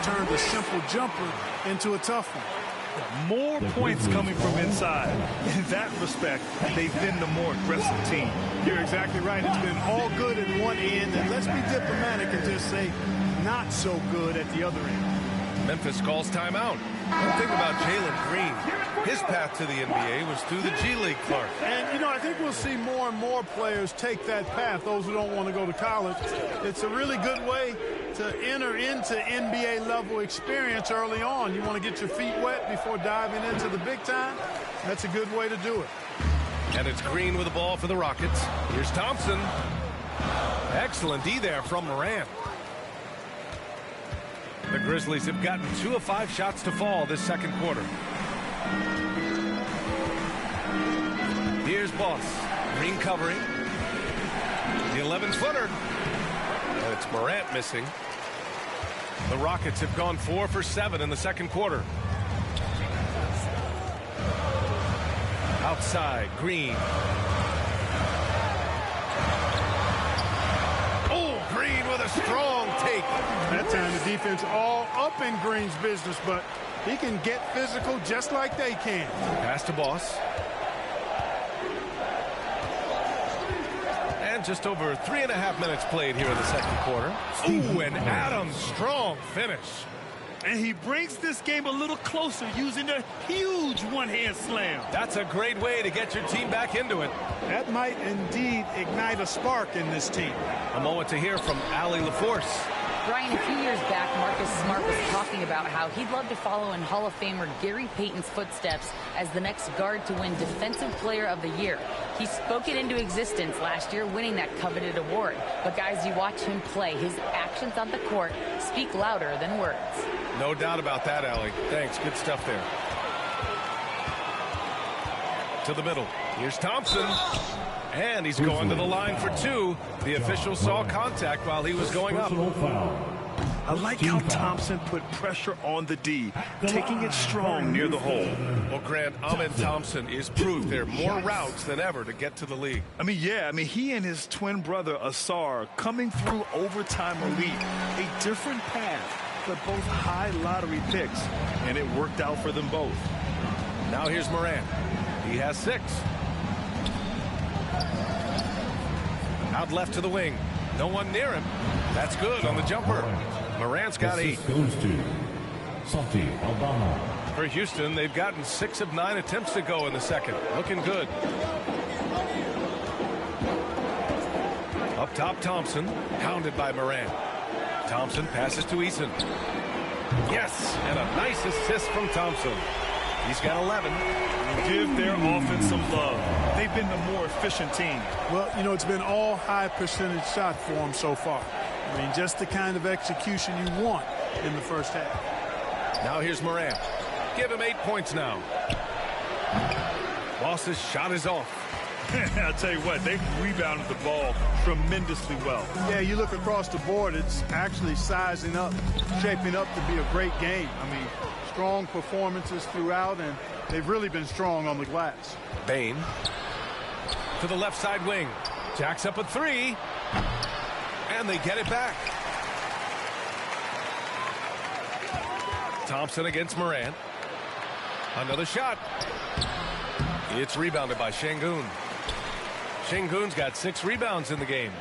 turned a simple jumper into a tough one. More points coming from inside. In that respect, they've been the more aggressive team. You're exactly right. It's been all good at one end, and let's be diplomatic and just say not so good at the other end. Memphis calls timeout. One thing about Jalen Green, his path to the NBA was through the G League, Clark. And, you know, I think we'll see more and more players take that path, those who don't want to go to college. It's a really good way to enter into NBA-level experience early on. You want to get your feet wet before diving into the big time? That's a good way to do it. And it's Green with the ball for the Rockets. Here's Thompson. Excellent D there from Morant. The Grizzlies have gotten 2 of 5 shots to fall this second quarter. Here's Boss. Green covering. The 11-footer. And it's Morant missing. The Rockets have gone 4 for 7 in the second quarter. Outside, Green. Oh, Green with a strong take. That time the defense all up in Green's business, but he can get physical just like they can. Pass to Boss. And just over 3.5 minutes played here in the second quarter. Ooh, and Adams, strong finish. And he brings this game a little closer using a huge one-hand slam. That's a great way to get your team back into it. That might indeed ignite a spark in this team. A moment to hear from Allie LaForce. Brian, a few years back, Marcus Smart was talking about how he'd love to follow in Hall of Famer Gary Payton's footsteps as the next guard to win Defensive Player of the Year. He spoke it into existence last year, winning that coveted award. But guys, you watch him play, his actions on the court speak louder than words. No doubt about that, Allie. Thanks. Good stuff there. To the middle. Here's Thompson. And he's going to the line for 2. The official saw contact while he was going up. I like how Thompson put pressure on the D, taking it strong near the hole. Well, Grant, Ahmed Thompson is proof there are more routes than ever to get to the league. He and his twin brother, Asar, coming through overtime elite. A different path, but both high lottery picks, and it worked out for them both. Now here's Morant. He has 6. Out left to the wing. No one near him. That's good on the jumper. Morant's got 8. Goes to Salty, Alabama. For Houston, they've gotten 6 of 9 attempts to go in the second. Looking good. Up top, Thompson. Pounded by Morant. Thompson passes to Eason. Yes, and a nice assist from Thompson. He's got 11. Give their offense some love. They've been the more efficient team. Well, you know, it's been all high percentage shots for them so far. I mean, just the kind of execution you want in the first half. Now here's Morant. Give him 8 points now. Boss's shot is off. I'll tell you what, they've rebounded the ball tremendously well. Yeah, you look across the board, it's actually sizing up, shaping up to be a great game. I mean, strong performances throughout, and they've really been strong on the glass. Bain to the left side wing. Jacks up a 3. And they get it back. Thompson against Morant. Another shot. It's rebounded by Şengün. Şengün's got 6 rebounds in the game.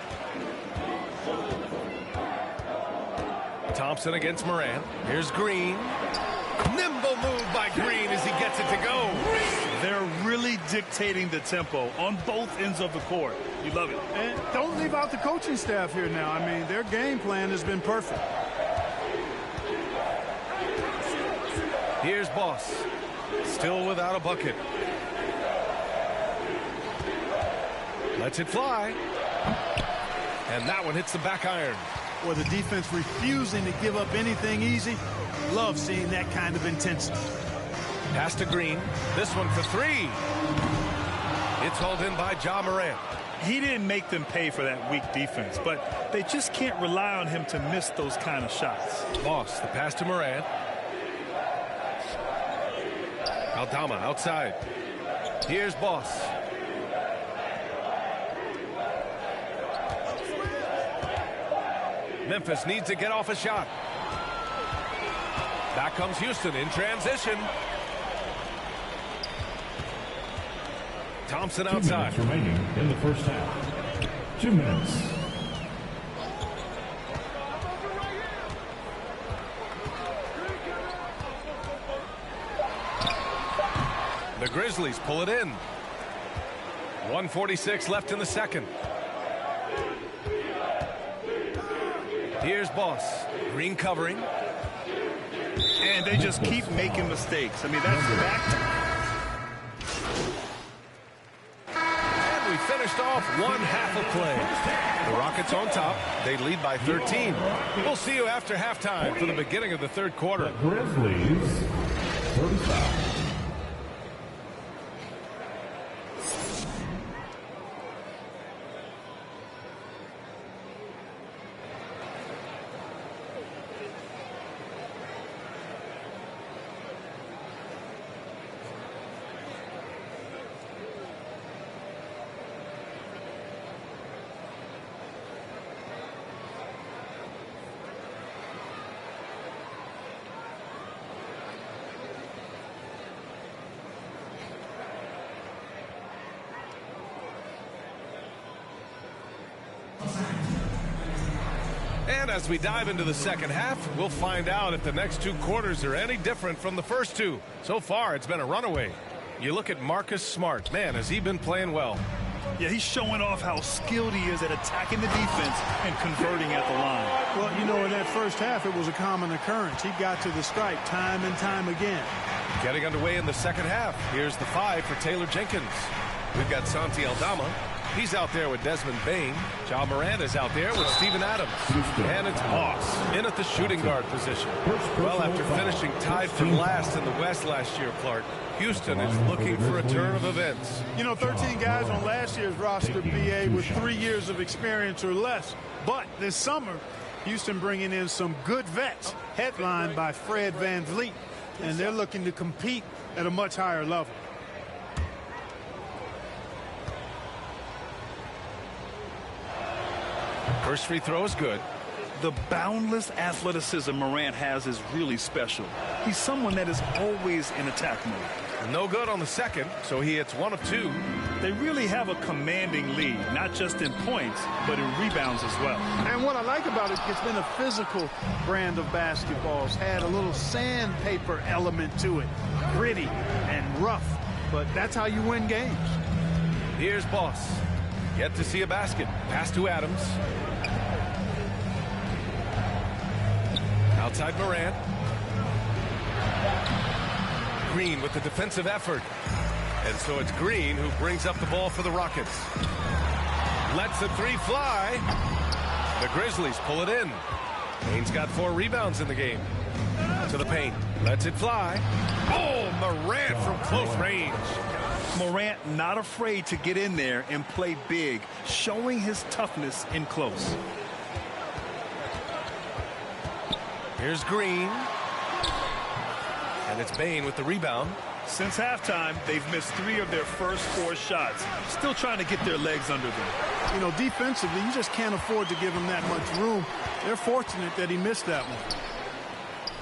Thompson against Morant. Here's Green. Nimble move by Green as he gets it to go. They're really dictating the tempo on both ends of the court. You love it. And don't leave out the coaching staff here now. I mean, their game plan has been perfect. Here's Boss. Still without a bucket. Lets it fly. And that one hits the back iron. Or the defense refusing to give up anything easy. Love seeing that kind of intensity. Pass to Green. This one for 3. It's hauled in by Ja Morant. He didn't make them pay for that weak defense, but they just can't rely on him to miss those kind of shots. Boss, the pass to Morant. Aldama outside. Here's Boss. Memphis needs to get off a shot. Back comes Houston in transition. Thompson 2 outside. minutes remaining in the first half. 2 minutes. The Grizzlies pull it in. 1:46 left in the second. Here's Boss. Green covering. And they just keep making mistakes. I mean, that's back. And we finished off one half of play. The Rockets on top. They lead by 13. We'll see you after halftime for the beginning of the third quarter. Grizzlies 35. And as we dive into the second half, we'll find out if the next two quarters are any different from the first two. So far, it's been a runaway. You look at Marcus Smart. Man, has he been playing well? Yeah, he's showing off how skilled he is at attacking the defense and converting at the line. Well, you know, in that first half, it was a common occurrence. He got to the stripe time and time again. Getting underway in the second half. Here's the 5 for Taylor Jenkins. We've got Santi Aldama. He's out there with Desmond Bain. Ja Morant is out there with Steven Adams. And it's Boss in at the shooting guard position. Well, after finishing tied for last in the West last year, Clark, Houston is looking for a turn of events. You know, 13 guys on last year's roster, BA, with 3 years of experience or less. But this summer, Houston bringing in some good vets, headlined by Fred VanVleet. And they're looking to compete at a much higher level. First free throw is good. The boundless athleticism Morant has is really special. He's someone that is always in attack mode. No good on the second, so he hits 1 of 2. They really have a commanding lead, not just in points, but in rebounds as well. And what I like about it, it's been a physical brand of basketball. It's had a little sandpaper element to it. Gritty and rough, but that's how you win games. Here's Boss. Yet to see a basket. Pass to Adams. Outside Morant. Green with the defensive effort. And so it's Green who brings up the ball for the Rockets. Lets the 3 fly. The Grizzlies pull it in. Payne's got 4 rebounds in the game. To the paint. Lets it fly. Oh, Morant from close range. Morant not afraid to get in there and play big, showing his toughness in close. Here's Green. And it's Bain with the rebound. Since halftime, they've missed 3 of their first 4 shots. Still trying to get their legs under them. You know, defensively, you just can't afford to give him that much room. They're fortunate that he missed that one.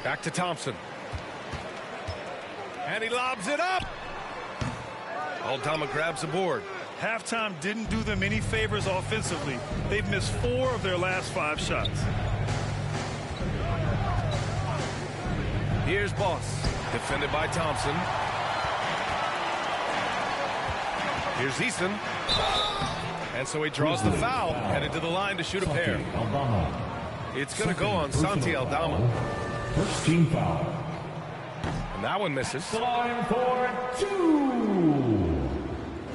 Back to Thompson. And he lobs it up. Aldama grabs the board. Halftime didn't do them any favors offensively. They've missed 4 of their last 5 shots. Here's Boss. Defended by Thompson. Here's Eason. And so he draws the foul. Headed to the line to shoot a pair. It's going to go on Santi Aldama. First team foul. And that one misses. The line for 2.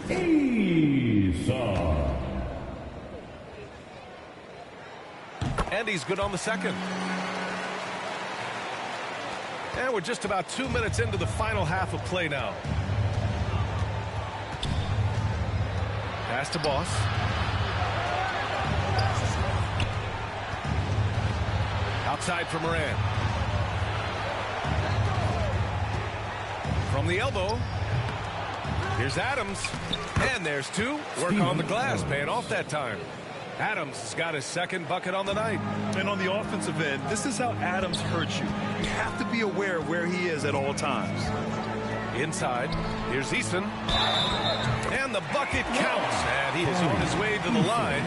Eason. And he's good on the second. And we're just about 2 minutes into the final half of play now. Pass to Boss. Outside for Morant. From the elbow. Here's Adams. And there's 2. Work on the glass, paying off that time. Adams has got his second bucket on the night. And on the offensive end, this is how Adams hurts you. You have to be aware of where he is at all times. Inside, here's Eason. And the bucket counts. And he is on his way to the line.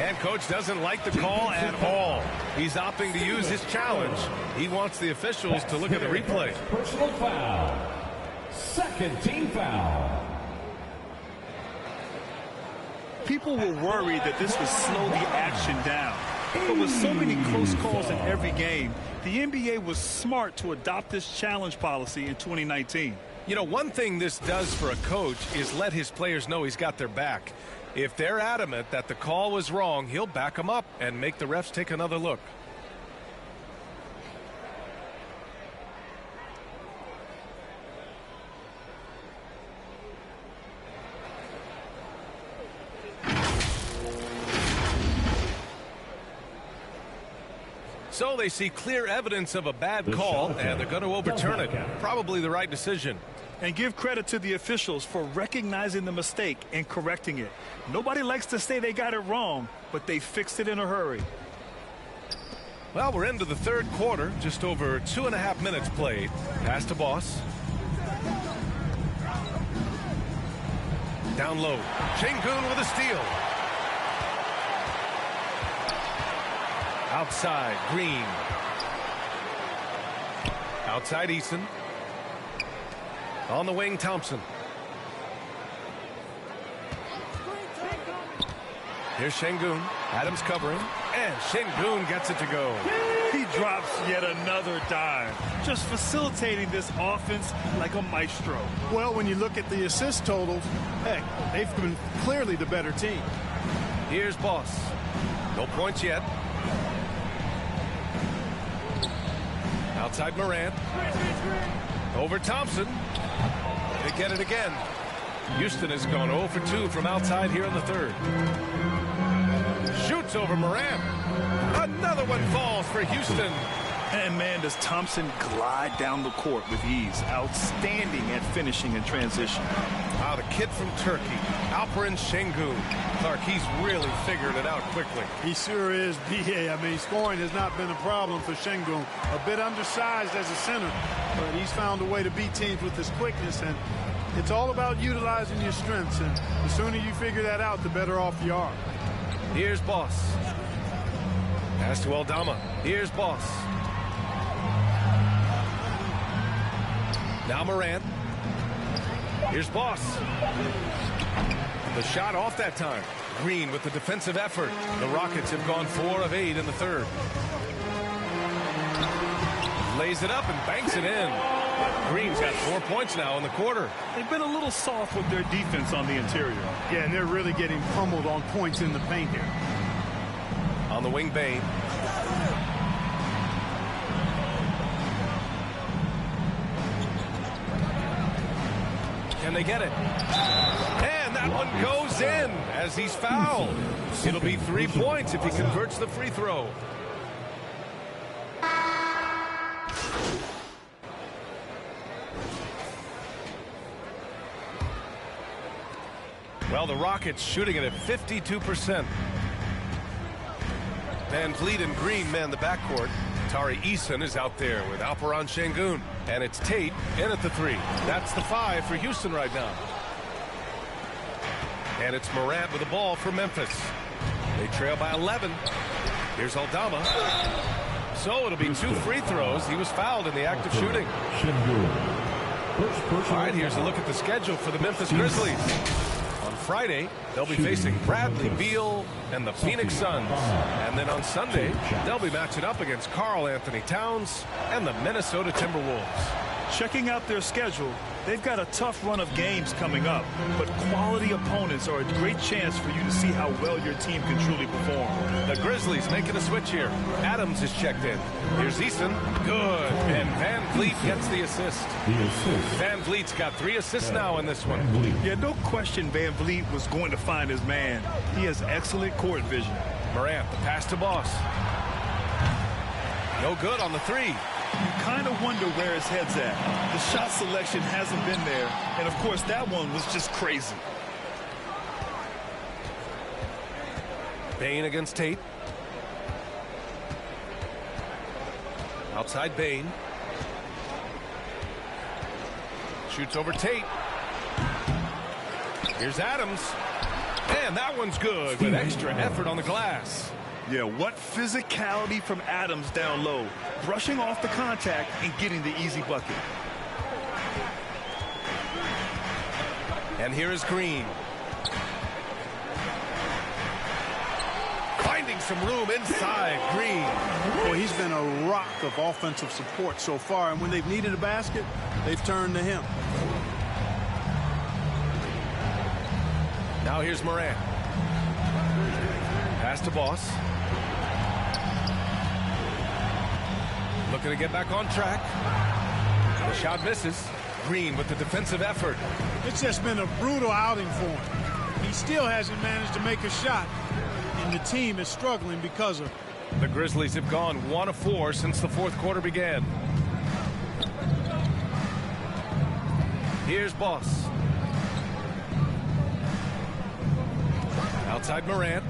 And coach doesn't like the call at all. He's opting to use his challenge. He wants the officials to look at the replay. Personal foul. Second team foul. People were worried that this would slow the action down. But with so many close calls in every game, the NBA was smart to adopt this challenge policy in 2019. You know, one thing this does for a coach is let his players know he's got their back. If they're adamant that the call was wrong, he'll back them up and make the refs take another look. So they see clear evidence of a bad call, and they're going to overturn it. Probably the right decision. And give credit to the officials for recognizing the mistake and correcting it. Nobody likes to say they got it wrong, but they fixed it in a hurry. Well, we're into the third quarter, just over 2.5 minutes played. Pass to Boss. Down low. Şengün with a steal. Outside, Green. Outside, Eason. On the wing, Thompson. Here's Şengün. Adams covering. And Şengün gets it to go. He drops yet another dime, just facilitating this offense like a maestro. Well, when you look at the assist totals, heck, they've been clearly the better team. Here's Boss. No points yet. Outside Morant. Over Thompson. They get it again. Houston has gone 0 for 2 from outside here in the third. Shoots over Morant. Another one falls for Houston. And man, does Thompson glide down the court with ease. Outstanding at finishing in transition. Wow, the kid from Turkey, Alperen Şengün. Clark, he's really figured it out quickly. He sure is, D.A. I mean, scoring has not been a problem for Şengün. A bit undersized as a center, but he's found a way to beat teams with his quickness, and it's all about utilizing your strengths, and the sooner you figure that out, the better off you are. Here's Boss. Pass to Aldama. Here's Boss. Now Morant. Here's Boss. The shot off that time. Green with the defensive effort. The Rockets have gone 4 of 8 in the third. Lays it up and banks it in. Green's got 4 points now in the quarter. They've been a little soft with their defense on the interior. Yeah, and they're really getting pummeled on points in the paint here. On the wing, Bane. Can they get it? And that one goes in as he's fouled. It'll be 3 points if he converts the free throw. Well, the Rockets shooting it at 52%. Van Vliet and Green man the backcourt. Tari Eason is out there with Alperen Şengün. And it's Tate in at the 3. That's the 5 for Houston right now. And it's Morant with the ball for Memphis. They trail by 11. Here's Aldama. So it'll be 2 free throws. He was fouled in the act of shooting. All right, here's a look at the schedule for the Memphis Grizzlies. On Friday, they'll be facing Bradley Beal and the Phoenix Suns. And then on Sunday, they'll be matching up against Karl Anthony Towns and the Minnesota Timberwolves. Checking out their schedule, they've got a tough run of games coming up, but quality opponents are a great chance for you to see how well your team can truly perform. The Grizzlies making a switch here. Adams is checked in. Here's Eason. Good. And Van Vliet gets the assist. Van Vliet's got 3 assists now in this one. Yeah, no question Van Vliet was going to find his man. He has excellent court vision. Morant, the pass to Boss. No good on the 3. You kind of wonder where his head's at. The shot selection hasn't been there, and of course that one was just crazy. Bain against Tate. Outside Bain. Shoots over Tate. Here's Adams. And that one's good with extra effort on the glass. Yeah, what physicality from Adams down low. Brushing off the contact and getting the easy bucket. And here is Green. Finding some room inside. Green. Well, he's been a rock of offensive support so far, and when they've needed a basket, they've turned to him. Now here's Morant. Pass to Boss. Looking to get back on track. The shot misses. Green with the defensive effort. It's just been a brutal outing for him. He still hasn't managed to make a shot, and the team is struggling because of it. The Grizzlies have gone 1 of 4 since the fourth quarter began. Here's Boss. Outside Morant.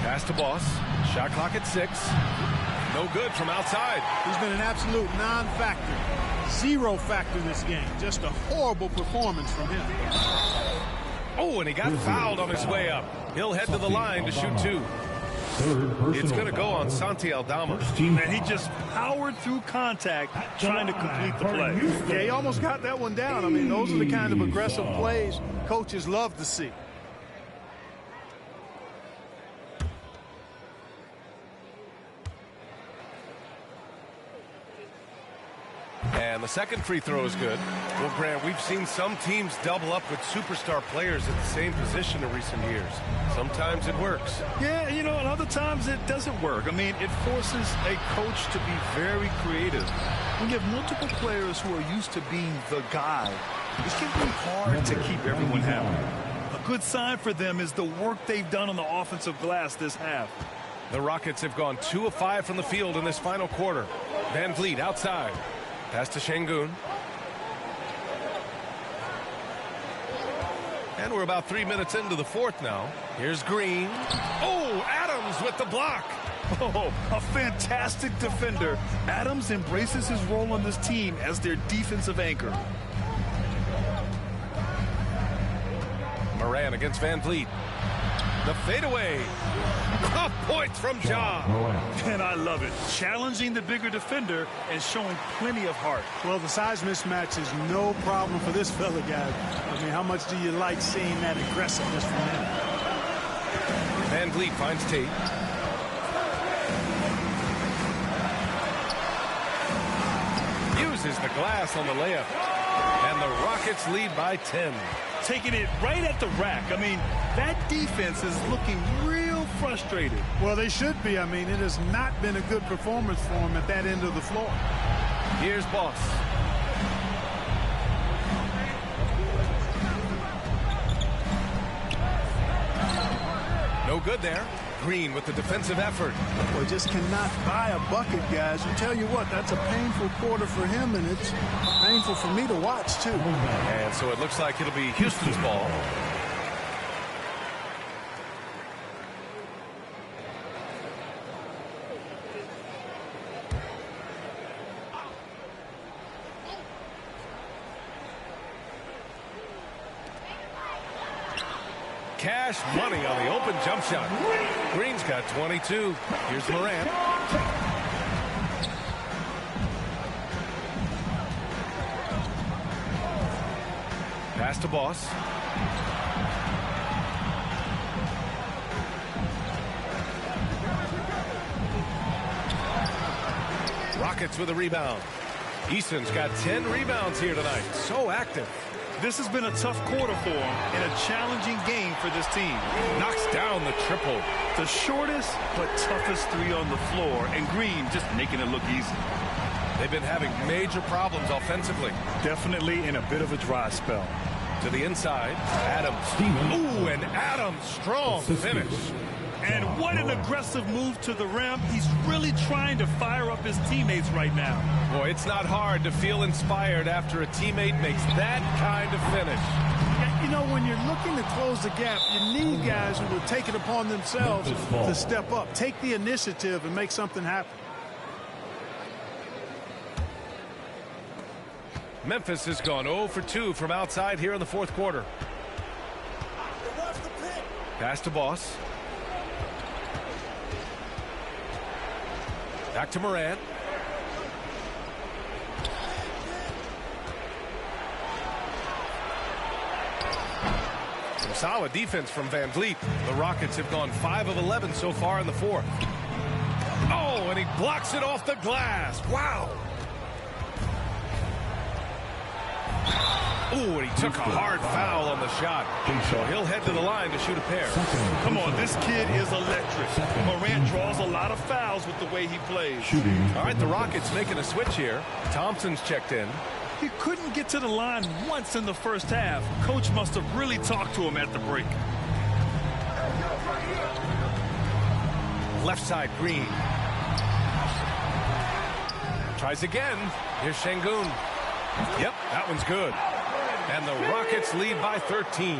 Pass to Boss. Shot clock at 6. No good from outside. He's been an absolute non-factor. Zero factor in this game. Just a horrible performance from him. Oh, and he got fouled on his way up. He'll head to the line to shoot 2. It's going to go on Santi Aldama. And he just powered through contact trying to complete the play. Yeah, he almost got that one down. I mean, those are the kind of aggressive plays coaches love to see. And the second free throw is good. Well, Grant, we've seen some teams double up with superstar players at the same position in recent years. Sometimes it works. Yeah, you know, and other times it doesn't work. I mean, it forces a coach to be very creative. When you have multiple players who are used to being the guy, it can be hard to keep everyone happy. A good sign for them is the work they've done on the offensive glass this half. The Rockets have gone 2 of 5 from the field in this final quarter. Van Vliet outside. Pass to Şengün. And we're about 3 minutes into the fourth now. Here's Green. Oh, Adams with the block. Oh, a fantastic defender. Adams embraces his role on this team as their defensive anchor. Moran against Van Vliet. The fadeaway. Tough points from Ja. And I love it. Challenging the bigger defender and showing plenty of heart. Well, the size mismatch is no problem for this fella, guy. I mean, how much do you like seeing that aggressiveness from him? Van Vliet finds Tate. Uses the glass on the layup. And the Rockets lead by 10. Taking it right at the rack. I mean, that defense is looking real frustrated. Well, they should be. I mean, it has not been a good performance for them at that end of the floor. Here's Boss. No good there. Green with the defensive effort. Boy, just cannot buy a bucket, guys. I tell you what, that's a painful quarter for him, and it's painful for me to watch, too. And so it looks like it'll be Houston's ball. Cash money on the open jump shot. Green's got 22. Here's Morant. Pass to Boss. Rockets with a rebound. Easton's got 10 rebounds here tonight. So active. This has been a tough quarter for him and a challenging game for this team. Knocks down the triple. The shortest but toughest three on the floor, and Green just making it look easy. They've been having major problems offensively. Definitely in a bit of a dry spell. To the inside, Adams. Ooh, and Adams, strong finish. And what an aggressive move to the rim. He's really trying to fire up his teammates right now. Boy, it's not hard to feel inspired after a teammate makes that kind of finish. Yeah, you know, when you're looking to close the gap, you need guys who will take it upon themselves to step up, take the initiative, and make something happen. Memphis has gone 0 for 2 from outside here in the fourth quarter. Pass to Boss. Back to Morant. Some solid defense from Van Vliet. The Rockets have gone 5 of 11 so far in the fourth. Oh, and he blocks it off the glass. Wow. Ooh, and he took a hard foul on the shot. So he'll head to the line to shoot a pair. Come on, this kid is electric. Morant draws a lot of fouls with the way he plays. All right, the Rockets making a switch here. Thompson's checked in. He couldn't get to the line once in the first half. Coach must have really talked to him at the break. Left side, Green. Tries again. Here's Şengün. Yep, that one's good. And the Rockets lead by 13.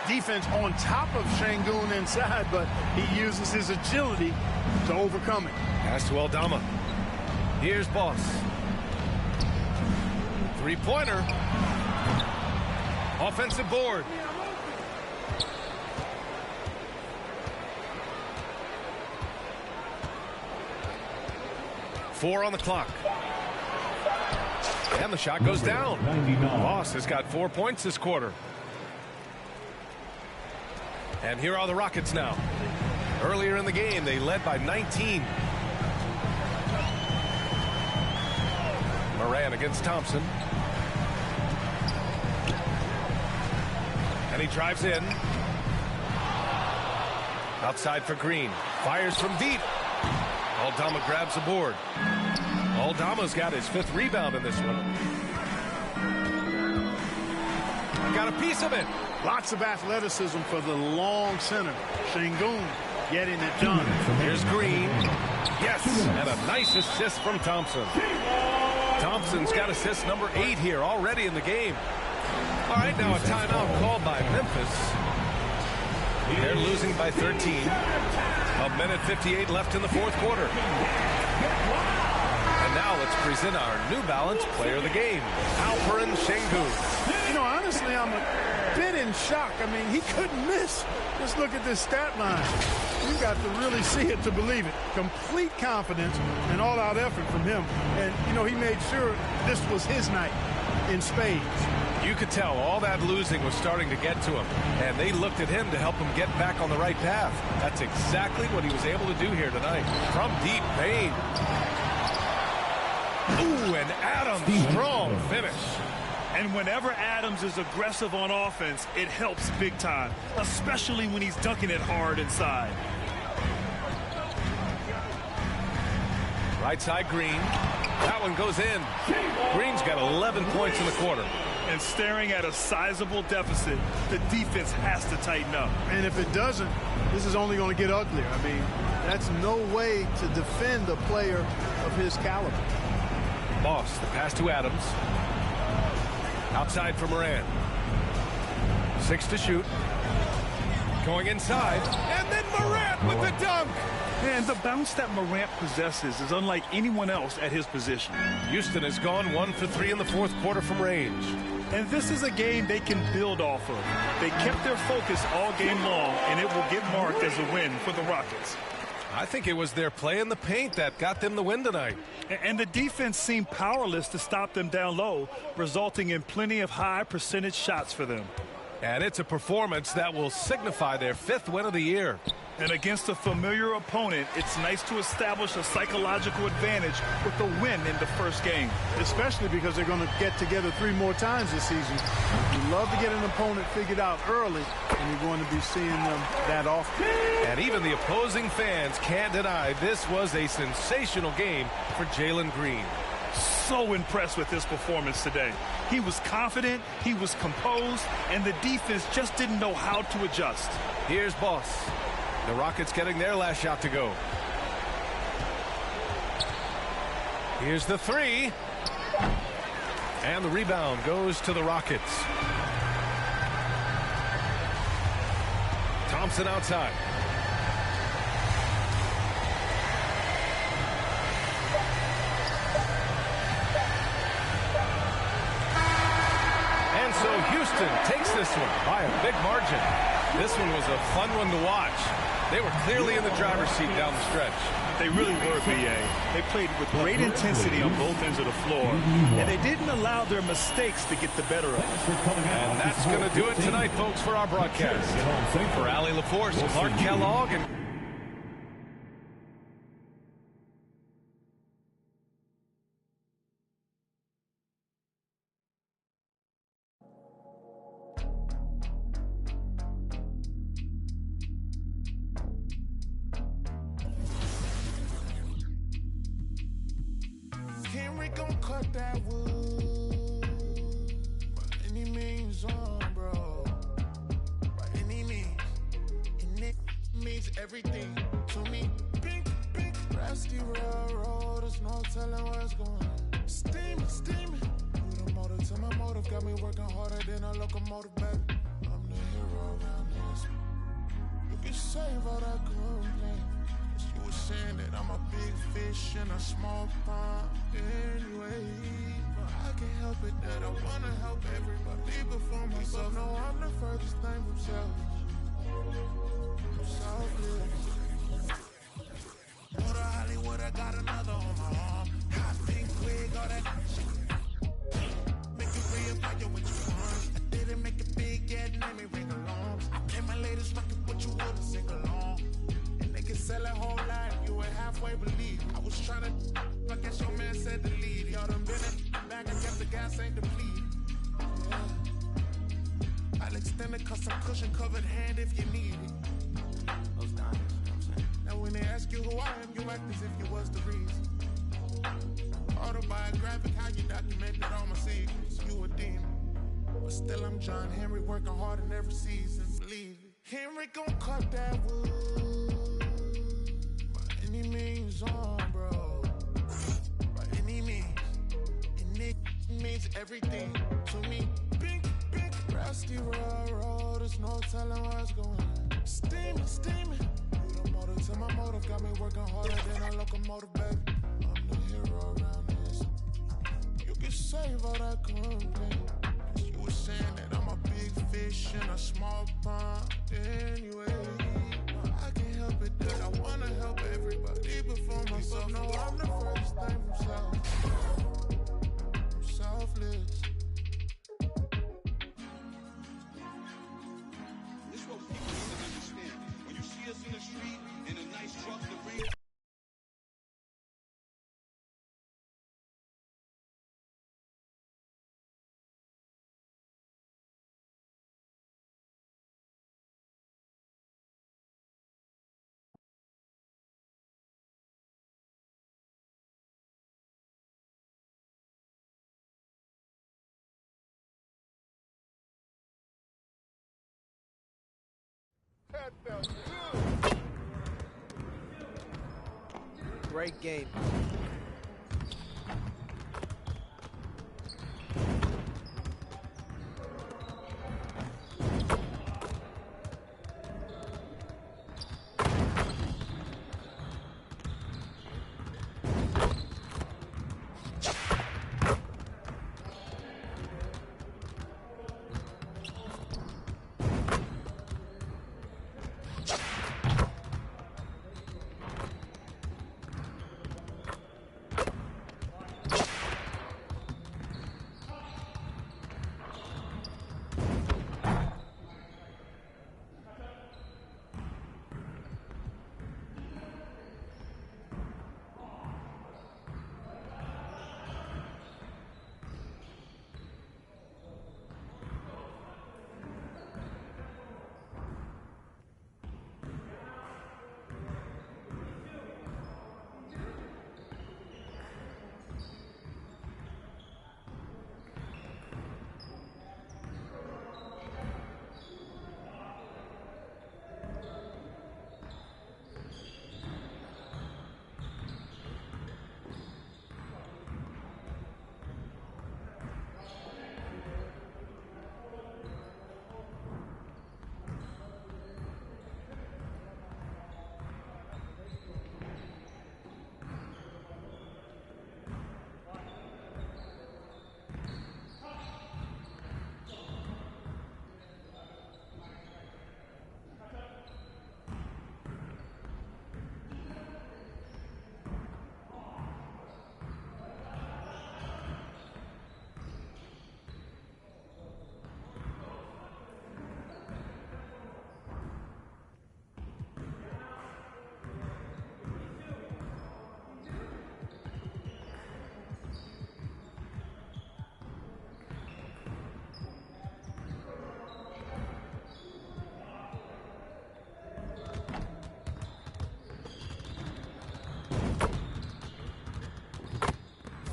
Defense on top of Şengün inside, but he uses his agility to overcome it. Pass to Aldama. Here's Boss. Three-pointer. Offensive board. Four on the clock. And the shot goes down. Boss has got 4 points this quarter. And here are the Rockets now. Earlier in the game, they led by 19. Morant against Thompson. And he drives in. Outside for Green. Fires from deep. Aldama grabs the board. Aldama's got his 5th rebound in this one. Got a piece of it. Lots of athleticism for the long center. Şengün getting it done. Here's Green. Yes, and a nice assist from Thompson. Thompson's got assist number 8 here already in the game. All right, now a timeout called by Memphis. They're losing by 13. A minute 58 left in the fourth quarter. And now let's present our New Balance player of the game, Alperen Şengün. You know, honestly, I'm a bit in shock. I mean, he couldn't miss. Just look at this stat line. You've got to really see it to believe it. Complete confidence and all-out effort from him. And, you know, he made sure this was his night in spades. You could tell all that losing was starting to get to him, and they looked at him to help him get back on the right path. That's exactly what he was able to do here tonight. From deep, Payne. Ooh, and Adams, strong finish. And whenever Adams is aggressive on offense, it helps big time, especially when he's dunking it hard inside. Right side, Green. That one goes in. Green's got 11 points in the quarter. And staring at a sizable deficit, the defense has to tighten up. And if it doesn't, this is only going to get uglier. I mean, that's no way to defend a player of his caliber. Boss, the pass to Adams. Outside for Morant. 6 to shoot. Going inside. And then Morant with the dunk. And the bounce that Morant possesses is unlike anyone else at his position. Houston has gone 1 for 3 in the fourth quarter from range. And this is a game they can build off of. They kept their focus all game long, and it will get marked as a win for the Rockets. I think it was their play in the paint that got them the win tonight. And the defense seemed powerless to stop them down low, resulting in plenty of high percentage shots for them. And it's a performance that will signify their 5th win of the year. And against a familiar opponent, it's nice to establish a psychological advantage with the win in the first game. Especially because they're going to get together 3 more times this season. You love to get an opponent figured out early, and you're going to be seeing them that often. And even the opposing fans can't deny this was a sensational game for Jalen Green. So impressed with his performance today. He was confident, he was composed, and the defense just didn't know how to adjust. Here's Boss. The Rockets getting their last shot to go. Here's the 3. And the rebound goes to the Rockets. Thompson outside. And so Houston takes this one by a big margin. This one was a fun one to watch. They were clearly in the driver's seat down the stretch. They really were, B.A. They played with great intensity on both ends of the floor, and they didn't allow their mistakes to get the better of them. And that's going to do it tonight, folks, for our broadcast. For Allie LaForce, Clark Kellogg, and Henry gon' cut that wood by any means bro. By any means. And it means everything to me. Pink, rusty railroad, there's no telling where it's going. Steaming. Put a motor to my motive, got me working harder than a locomotive, baby. I'm the hero around this. You can save all that complaint. You were saying that I'm a big fish in a small pond anyway. But I can't help it that I wanna help everybody before myself. No, I'm the furthest thing from selfish. I'm selfless. Go to Hollywood, I got another on my arm. Hot pink wig, all that shit. Make it real, fire what you want. I didn't make it big yet, name me ring along. I play my latest record, but you wouldn't sing along. They can sell a whole lot, you would halfway believe. I was trying to, I guess your man said to leave. Y'all done been in back and kept the gas ain't depleted. Yeah. I'll extend a custom cushion covered hand if you need it. Those diamonds, you know what I'm saying? Now when they ask you who I am, you act as if you was the reason. Autobiographic, how you documented all my secrets. You a demon. But still I'm John Henry working hard in every season. Believe it. Henry gon' cut that wood. Any means bro. By any means. And it means everything to me. Pink, rusty railroad, there's no telling where it's going. Steaming. Put a motor to my motive, got me working harder than a locomotive, baby. I'm the hero around this. You can save all that complaint. You were saying that I'm a big fish in a small pond anyway. I can't help it that I wanna help everybody before myself. No, I'm the furthest thing from self. I'm selfless. This is what people don't understand. When you see us in the street in a nice truck, the ring. Great game.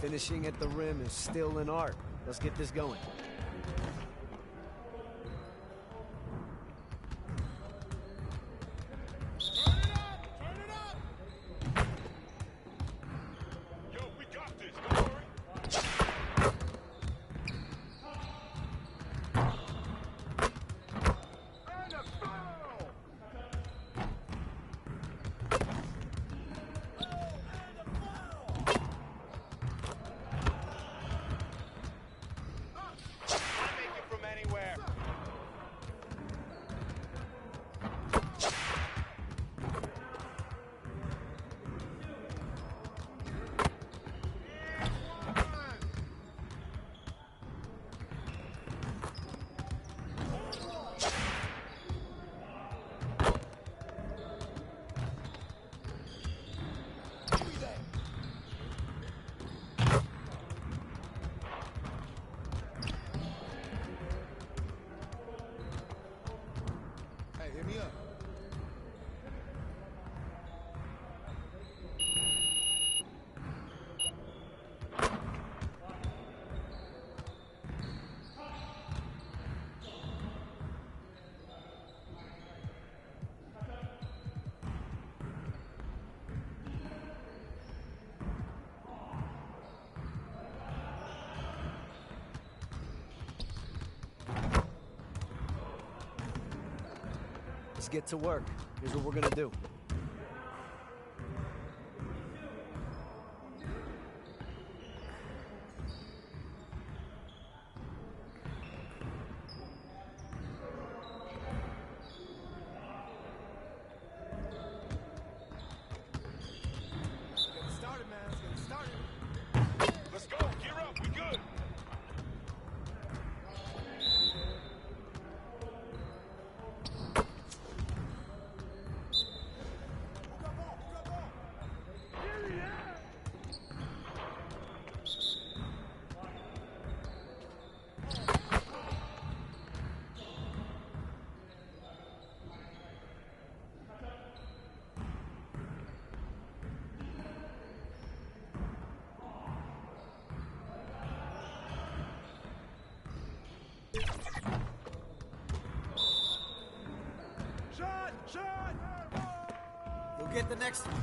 Finishing at the rim is still an art. Let's get this going. Let's get to work. Here's what we're gonna do. Get started, man. Let's get started. Let's go. Gear up. We good. You'll get the next one.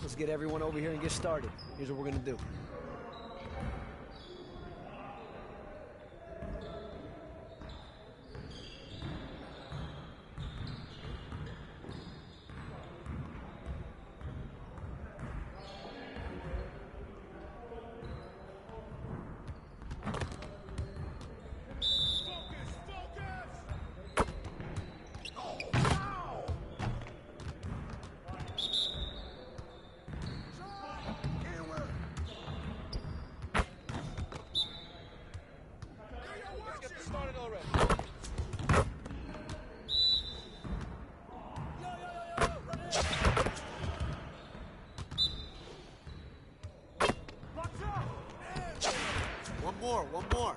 Let's get everyone over here and get started. Here's what we're gonna do. One more.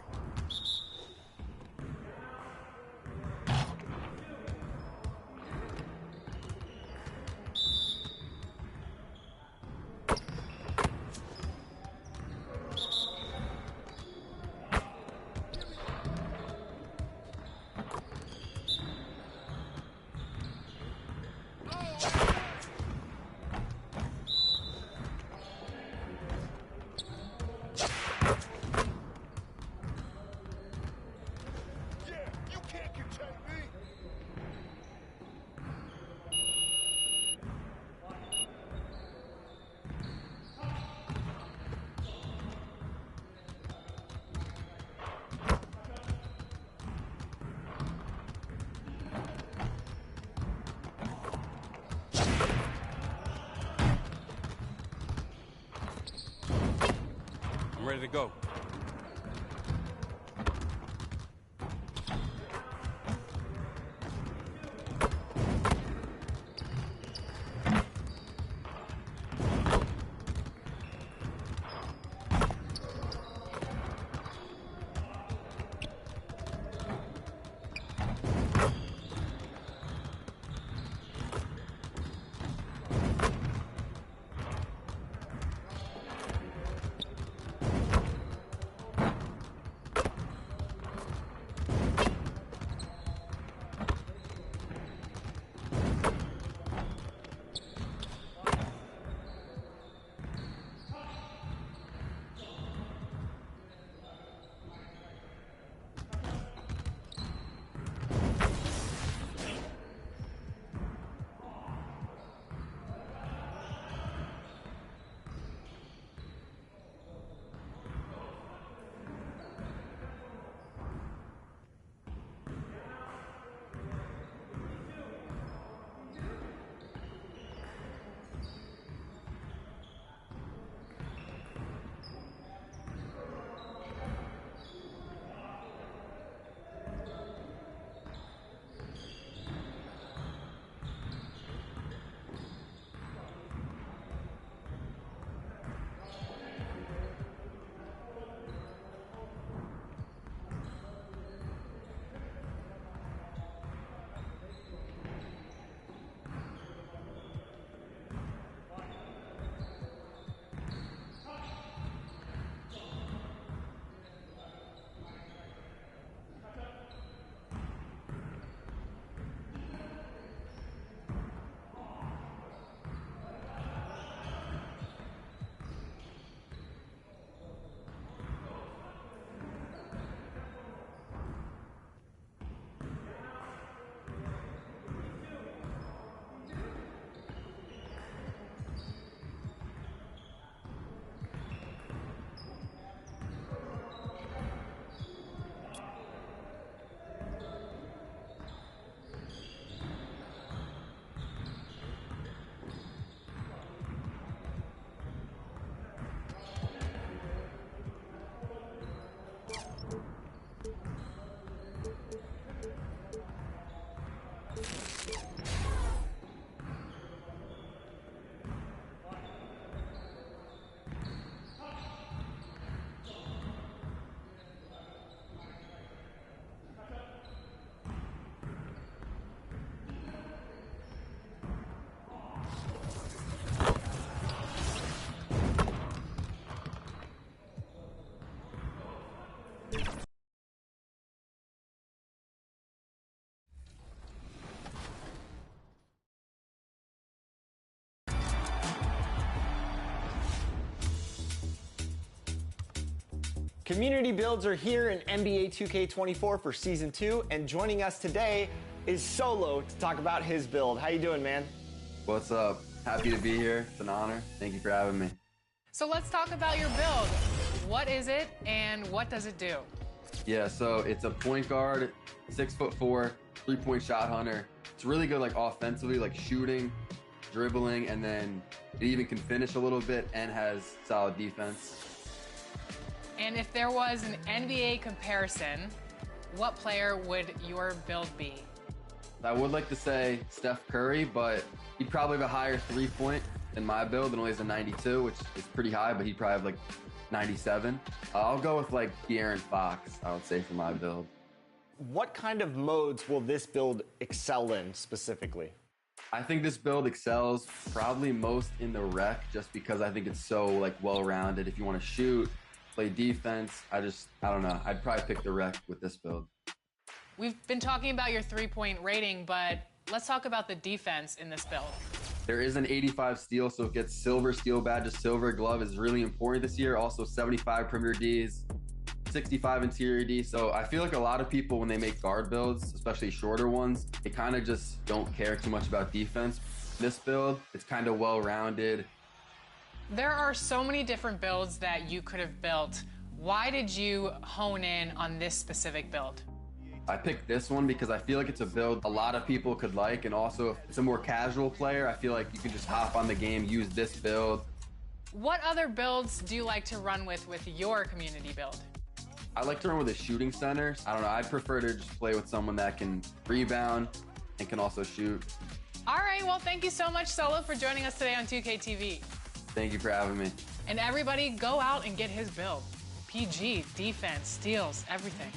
ready to go. Community builds are here in NBA 2K24 for Season 2, and joining us today is Solo to talk about his build. How you doing, man? What's up? Happy to be here. It's an honor. Thank you for having me. So let's talk about your build. What is it, and what does it do? Yeah, so it's a point guard, 6'4", 3-point shot hunter. It's really good, like offensively, like shooting, dribbling, and then it even can finish a little bit and has solid defense. And if there was an NBA comparison, what player would your build be? I would like to say Steph Curry, but he'd probably have a higher 3-point than my build, and only has a 92, which is pretty high, but he'd probably have like 97. I'll go with like De'Aaron Fox, I would say, for my build. What kind of modes will this build excel in specifically? I think this build excels probably most in the rec, just because I think it's so like well-rounded. If you want to shoot, play defense, I don't know. I'd probably pick the rec with this build. We've been talking about your 3-point rating, but let's talk about the defense in this build. There is an 85 steal, so it gets silver steal badge. Silver glove is really important this year. Also 75 perimeter Ds, 65 interior D. So I feel like a lot of people, when they make guard builds, especially shorter ones, they kind of just don't care too much about defense. This build, it's kind of well-rounded. There are so many different builds that you could have built. Why did you hone in on this specific build? I picked this one because I feel like it's a build a lot of people could like, and also if it's a more casual player, I feel like you can just hop on the game, use this build. What other builds do you like to run with your community build? I like to run with a shooting center. I don't know. I prefer to just play with someone that can rebound and can also shoot. All right, well, thank you so much, Solo, for joining us today on 2K TV. Thank you for having me. And everybody, go out and get his build. PG, defense, steals, everything.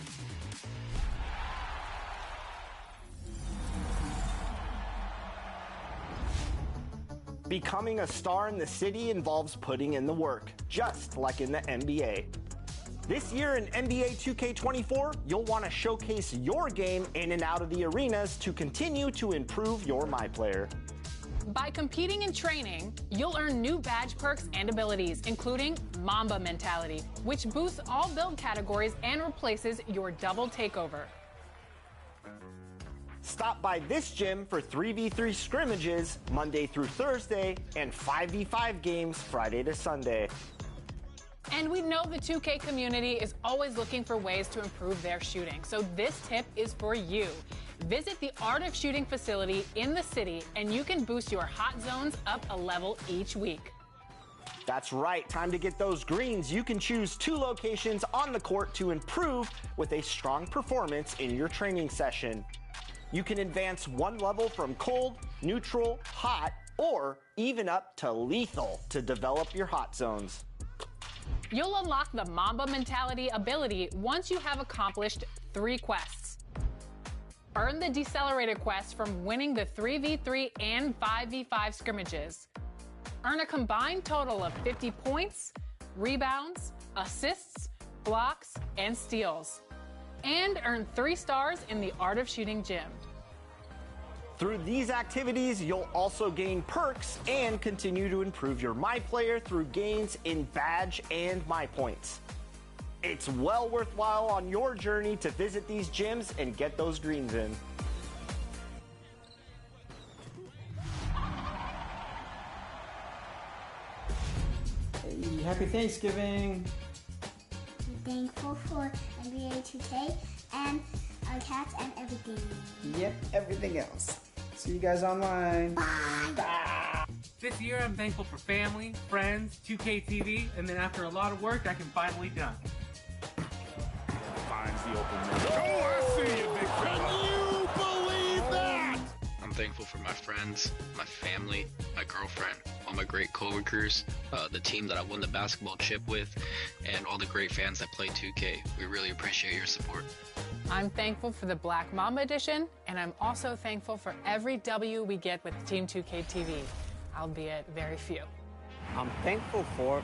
Becoming a star in the city involves putting in the work, just like in the NBA. This year in NBA 2K24, you'll want to showcase your game in and out of the arenas to continue to improve your MyPlayer. By competing and training, you'll earn new badge perks and abilities, including Mamba Mentality, which boosts all build categories and replaces your double takeover. Stop by this gym for 3v3 scrimmages Monday through Thursday and 5v5 games Friday to Sunday. And we know the 2K community is always looking for ways to improve their shooting, so this tip is for you. Visit the Art of Shooting facility in the city, and you can boost your hot zones up a level each week. That's right, time to get those greens. You can choose 2 locations on the court to improve with a strong performance in your training session. You can advance 1 level from cold, neutral, hot, or even up to lethal to develop your hot zones. You'll unlock the Mamba Mentality ability once you have accomplished 3 quests. Earn the Decelerated quest from winning the 3v3 and 5v5 scrimmages. Earn a combined total of 50 points, rebounds, assists, blocks, and steals. And earn 3 stars in the Art of Shooting gym. Through these activities, you'll also gain perks and continue to improve your MyPlayer through gains in badge and MyPoints. It's well worthwhile on your journey to visit these gyms and get those greens in. Hey, happy Thanksgiving! I'm thankful for NBA 2K and our cats and everything. Yep, everything else. See you guys online. Bye. This year I'm thankful for family, friends, 2K TV, and then after a lot of work I can finally dunk. Finds the open man. Oh, I see you, big fella. Can you believe that? I'm thankful for my friends, my family, my girlfriend, all my great coworkers, the team that I won the basketball chip with, and all the great fans that play 2K. We really appreciate your support. I'm thankful for the Black Mamba edition, and I'm also thankful for every W we get with Team 2K TV, albeit very few. I'm thankful for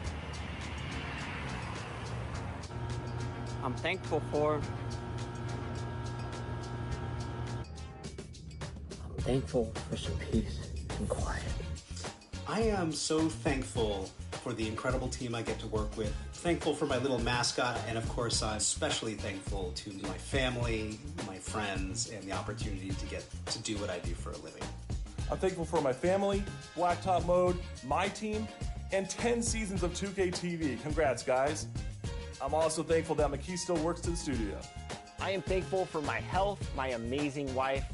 some peace and quiet. I am so thankful for the incredible team I get to work with. Thankful for my little mascot, and of course I'm especially thankful to my family, my friends, and the opportunity to get to do what I do for a living. I'm thankful for my family, Blacktop Mode, my team, and 10 seasons of 2K TV. Congrats, guys. I'm also thankful that McKee still works to the studio. I am thankful for my health, my amazing wife,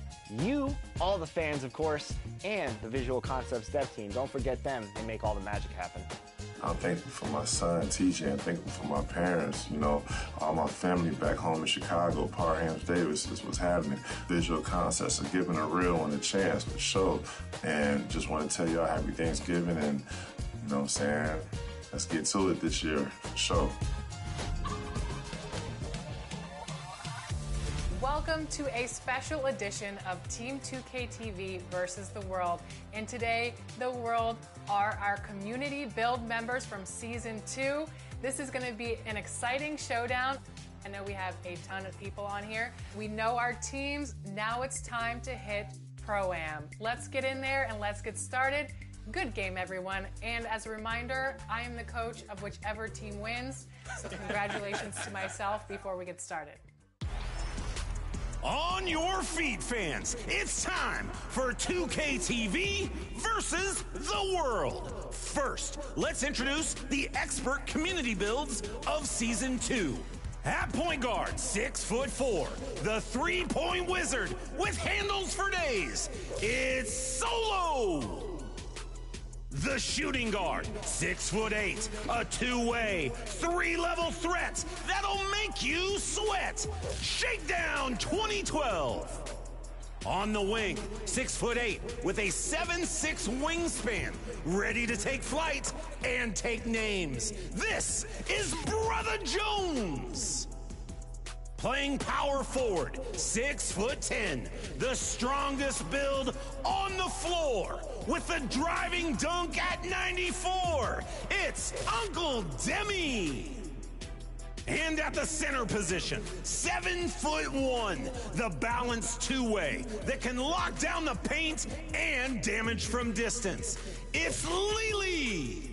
you, all the fans, of course, and the Visual Concepts dev team. Don't forget them. They make all the magic happen. I'm thankful for my son, TJ, and thankful for my parents, all my family back home in Chicago. Parhams Davis is what's happening. Visual Concepts are giving a real one a chance for sure. And just want to tell y'all happy Thanksgiving, and you know what I'm saying, let's get to it this year for sure. Welcome to a special edition of Team 2K TV versus the world. And today, the world are our community build members from Season 2. This is going to be an exciting showdown. I know we have a ton of people on here. We know our teams. Now it's time to hit Pro-Am. Let's get in there and let's get started. Good game, everyone. And as a reminder, I am the coach of whichever team wins. So congratulations to myself before we get started. On your feet, fans, it's time for 2K TV versus the world. First, let's introduce the expert community builds of Season 2. At point guard, 6'4", the three-point wizard with handles for days, it's Solo. the shooting guard, 6'8", a two-way, three-level threat that'll make you sweat. Shakedown 2012. On the wing, 6'8", with a 7'6" wingspan, ready to take flight and take names. This is Brother Jones. Playing power forward, 6'10", the strongest build on the floor, with a driving dunk at 94. It's Uncle Demi. And at the center position, 7'1", the balanced two-way that can lock down the paint and damage from distance. It's Lily.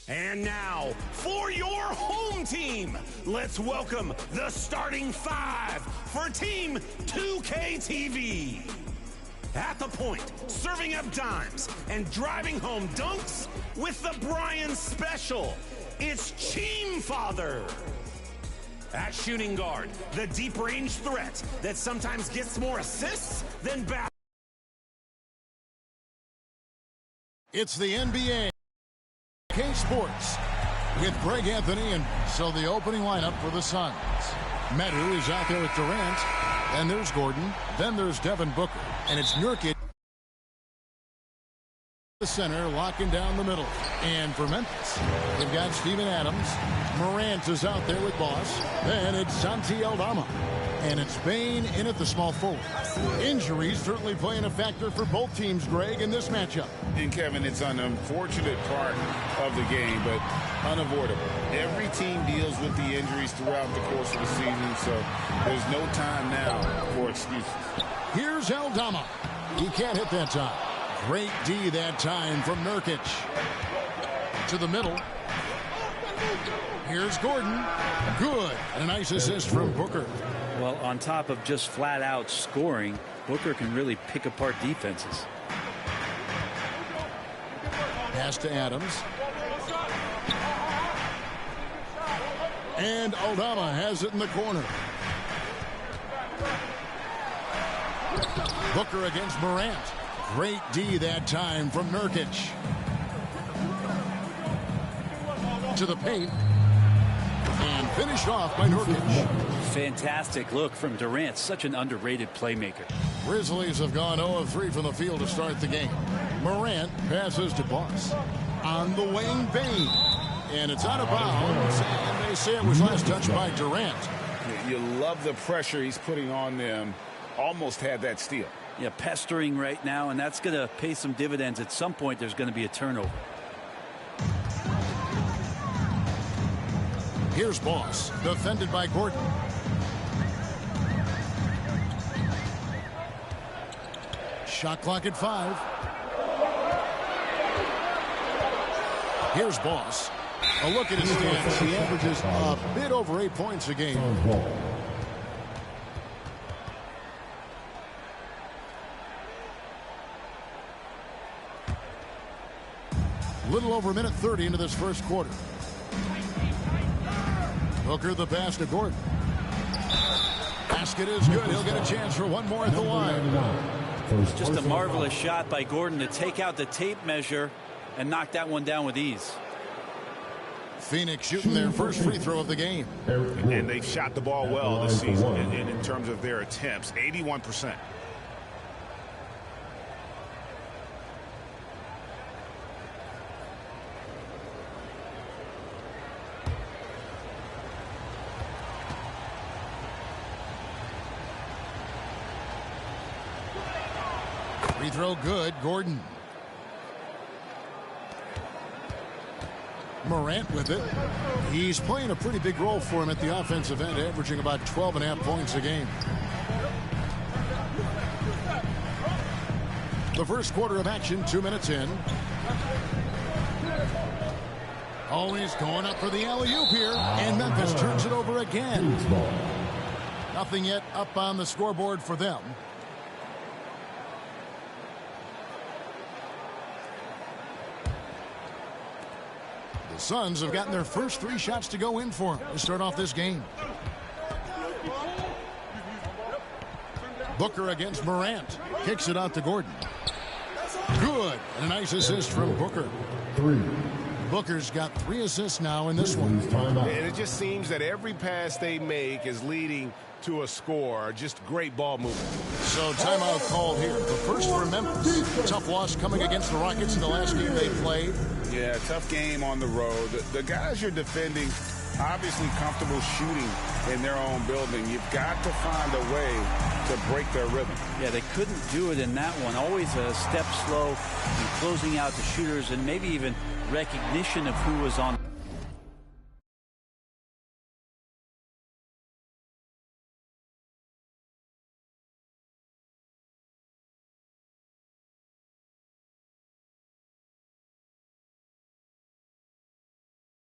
And now, for your home team, let's welcome the starting five for Team 2K-TV. At the point, serving up dimes and driving home dunks with the Brian Special. It's Team Father. At shooting guard, the deep-range threat that sometimes gets more assists than back. It's the NBA. K Sports with Greg Anthony, and so the opening lineup for the Suns. Medu is out there with Durant. Then there's Gordon. Then there's Devin Booker. And it's Nurkic. The center locking down the middle. And for Memphis, they've got Steven Adams. Morant is out there with Boss. Then it's Santi Aldama. And it's Bane in at the small forward. Injuries certainly playing a factor for both teams, Greg, in this matchup. And Kevin, it's an unfortunate part of the game, but unavoidable. Every team deals with the injuries throughout the course of the season, so there's no time now for excuses. Here's Aldama. He can't hit that time. Great D that time from Nurkic. To the middle. Here's Gordon. Good. And a nice assist from Booker. Well, on top of just flat-out scoring, Booker can really pick apart defenses. Pass to Adams. And Aldama has it in the corner. Booker against Morant. Great D that time from Nurkic. To the paint. And finished off by Nurkic. Fantastic look from Durant. Such an underrated playmaker. Grizzlies have gone 0 of 3 from the field to start the game. Morant passes to Boss. On the wing, Bane. And it's out of bounds. And they say it was last touched by Durant. You love the pressure he's putting on them. Almost had that steal. Yeah, pestering right now, and that's going to pay some dividends. At some point, there's going to be a turnover. Here's Boss, defended by Gordon. Shot clock at 5. Here's Boss. A look at his stats. He averages a bit over 8 points a game. Little over a minute 30 into this first quarter. Booker the pass to Gordon. Basket is good. He'll get a chance for one more at the line. Just a marvelous shot by Gordon to take out the tape measure and knock that one down with ease. Phoenix shooting their first free throw of the game. And they've shot the ball well this season in terms of their attempts. 81%. Free throw good. Gordon. Morant with it. He's playing a pretty big role for him at the offensive end, averaging about 12.5 points a game. The first quarter of action, 2 minutes in. Always going up for the alley-oop here, and Memphis turns it over again. Nothing yet up on the scoreboard for them. The Suns have gotten their first 3 shots to go in for them to start off this game. Booker against Morant. Kicks it out to Gordon. Good. And a nice assist from Booker. 3. Booker's got 3 assists now in this one. And it just seems that every pass they make is leading to a score. Just great ball movement. So timeout called here. The first for Memphis. Tough loss coming against the Rockets in the last game they played. Yeah, tough game on the road. The guys you're defending, obviously comfortable shooting in their own building. You've got to find a way to break their rhythm. Yeah, they couldn't do it in that one. Always a step slow and closing out the shooters and maybe even recognition of who was on.